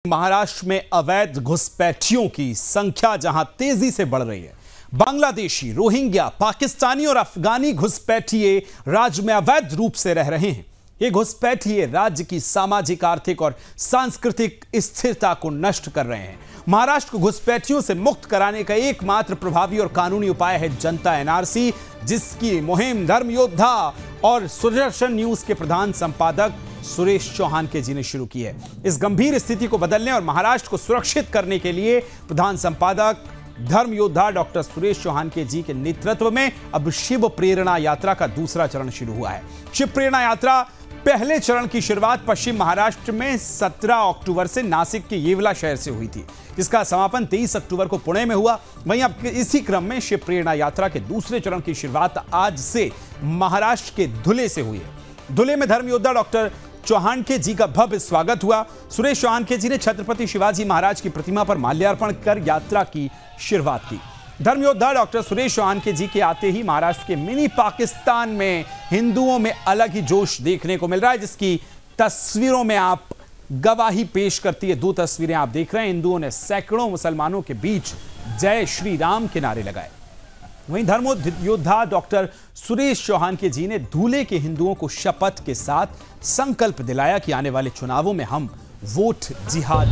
महाराष्ट्र में अवैध घुसपैठियों की संख्या जहां तेजी से बढ़ रही है, बांग्लादेशी, रोहिंग्या, पाकिस्तानी और अफगानी घुसपैठिए राज्य में अवैध रूप से रह रहे हैं। ये घुसपैठिए राज्य की सामाजिक, आर्थिक और सांस्कृतिक स्थिरता को नष्ट कर रहे हैं। महाराष्ट्र को घुसपैठियों से मुक्त कराने का एकमात्र प्रभावी और कानूनी उपाय है जनता एनआरसी, जिसकी मुहिम धर्म योद्धा और सुदर्शन न्यूज के प्रधान संपादक सुरेश चौहान के जी ने शुरू की है। इस गंभीर स्थिति को बदलने और महाराष्ट्र को सुरक्षित करने के लिए प्रधान संपादक धर्म योद्धा डॉक्टर सुरेश चौहान के जी के नेतृत्व में अब शिव प्रेरणा यात्रा का दूसरा चरण शुरू हुआ है। शिव प्रेरणा यात्रा पहले चरण की शुरुआत पश्चिम महाराष्ट्र में 17 अक्टूबर से नासिक के येवला शहर से हुई थी, जिसका समापन 23 अक्टूबर को पुणे में हुआ। वहीं अब इसी क्रम में शिव प्रेरणा यात्रा के दूसरे चरण की शुरुआत आज से महाराष्ट्र के धुले से हुई है। धुले में धर्म योद्धा डॉक्टर चौहान के जी का भव्य स्वागत हुआ। सुरेश चौहान के जी ने छत्रपति शिवाजी महाराज की प्रतिमा पर माल्यार्पण कर यात्रा की शुरुआत की। धर्म योद्धा डॉक्टर सुरेश चौहान के जी के आते ही महाराष्ट्र के मिनी पाकिस्तान में हिंदुओं में अलग ही जोश देखने को मिल रहा है, जिसकी तस्वीरों में आप गवाही पेश करती है। दो तस्वीरें आप देख रहे हैं। हिंदुओं ने सैकड़ों मुसलमानों के बीच जय श्री राम के नारे लगाए। वहीं धर्म योद्धा डॉक्टर सुरेश चौहान के जी ने धूले के हिंदुओं को शपथ के साथ संकल्प दिलाया कि आने वाले चुनावों में हम वोट जिहाद।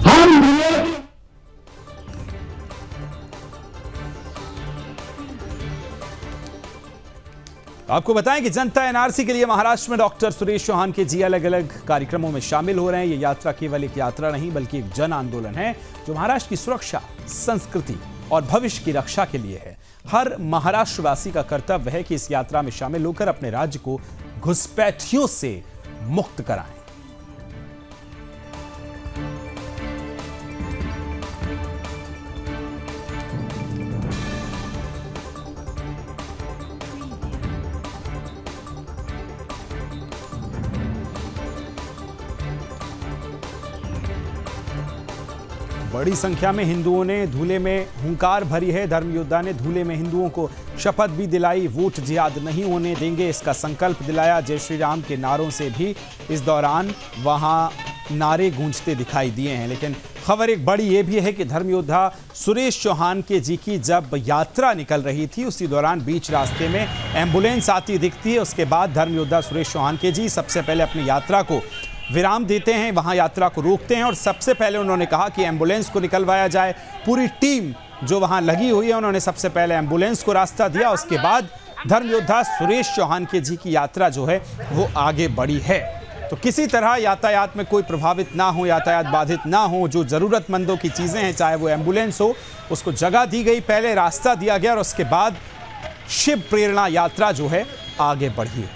आपको बताएं कि जनता एनआरसी के लिए महाराष्ट्र में डॉक्टर सुरेश चौहान के जी अलग अलग कार्यक्रमों में शामिल हो रहे हैं। ये यात्रा केवल एक यात्रा नहीं बल्कि एक जन आंदोलन है, जो महाराष्ट्र की सुरक्षा, संस्कृति और भविष्य की रक्षा के लिए है। हर महाराष्ट्रवासी का कर्तव्य है कि इस यात्रा में शामिल होकर अपने राज्य को घुसपैठियों से मुक्त कराएं। बड़ी संख्या में हिंदुओं ने धूले में हुंकार भरी है। धर्म योद्धा ने धूले में हिंदुओं को शपथ भी दिलाई, वोट जिहाद नहीं होने देंगे इसका संकल्प दिलाया। जय श्री राम के नारों से भी इस दौरान वहां नारे गूंजते दिखाई दिए हैं। लेकिन खबर एक बड़ी ये भी है कि धर्म योद्धा सुरेश चौहान के जी की जब यात्रा निकल रही थी, उसी दौरान बीच रास्ते में एम्बुलेंस आती दिखती है। उसके बाद धर्म योद्धा सुरेश चौहान के जी सबसे पहले अपनी यात्रा को विराम देते हैं, वहां यात्रा को रोकते हैं और सबसे पहले उन्होंने कहा कि एम्बुलेंस को निकलवाया जाए। पूरी टीम जो वहां लगी हुई है, उन्होंने सबसे पहले एम्बुलेंस को रास्ता दिया। उसके बाद धर्म योद्धा सुरेश चौहान के जी की यात्रा जो है वो आगे बढ़ी है। तो किसी तरह यातायात में कोई प्रभावित ना हो, यातायात बाधित ना हो, जो जरूरतमंदों की चीजें हैं, चाहे वो एम्बुलेंस हो, उसको जगह दी गई, पहले रास्ता दिया गया और उसके बाद शिव प्रेरणा यात्रा जो है आगे बढ़ी है।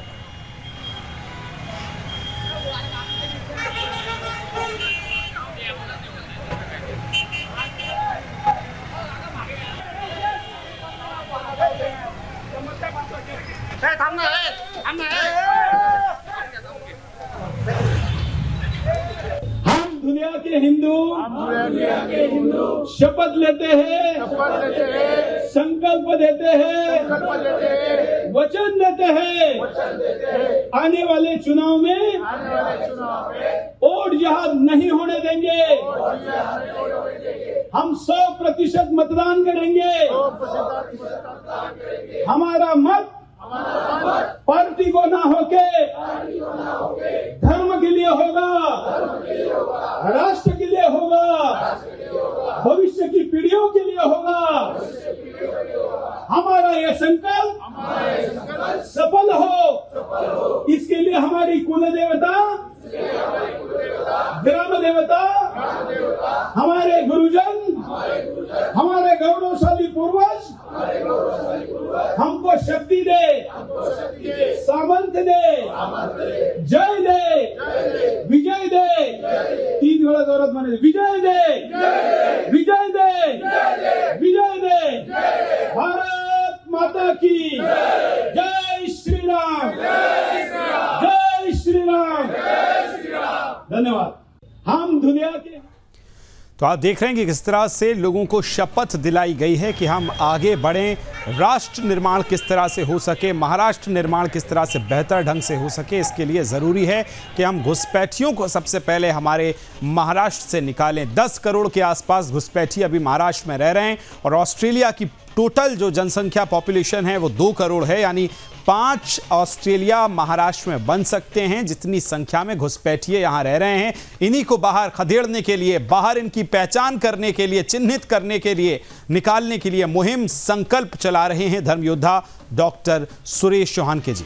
हम दुनिया के हिंदू शपथ लेते हैं, संकल्प देते हैं, वचन देते हैं, आने वाले चुनाव में वोट जिहाद नहीं होने देंगे। हम 100% मतदान करेंगे। हमारा मत पार्टी को ना होके धर्म के लिए होगा, राष्ट्र के लिए होगा, भविष्य की पीढ़ियों के लिए होगा। हमारा यह संकल्प सफल हो, इसके लिए हमारी कुल देवता, ग्राम देवता, हमारे गुरुजन, हमारे गौरवशाली पूर्वज हमको शक्ति दे, सामंत दे, जय दे, विजय दे। 3 वेळा जोरात म्हणे, विजय दे, विजय दे, विजय दे। भारत माता की जय श्री राम, जय श्री राम। धन्यवाद। हम दुनिया के तो आप देख रहे हैं कि किस तरह से लोगों को शपथ दिलाई गई है कि हम आगे बढ़ें, राष्ट्र निर्माण किस तरह से हो सके, महाराष्ट्र निर्माण किस तरह से बेहतर ढंग से हो सके। इसके लिए ज़रूरी है कि हम घुसपैठियों को सबसे पहले हमारे महाराष्ट्र से निकालें। 10 करोड़ के आसपास घुसपैठी अभी महाराष्ट्र में रह रहे हैं और ऑस्ट्रेलिया की टोटल जो जनसंख्या पॉपुलेशन है वो 2 करोड़ है, यानी 5 ऑस्ट्रेलिया महाराष्ट्र में बन सकते हैं जितनी संख्या में घुसपैठिए यहाँ रह रहे हैं। इन्हीं को बाहर खदेड़ने के लिए, बाहर इनकी पहचान करने के लिए, चिन्हित करने के लिए, निकालने के लिए मुहिम संकल्प चला रहे हैं धर्म योद्धा डॉक्टर सुरेश चौहान के जी।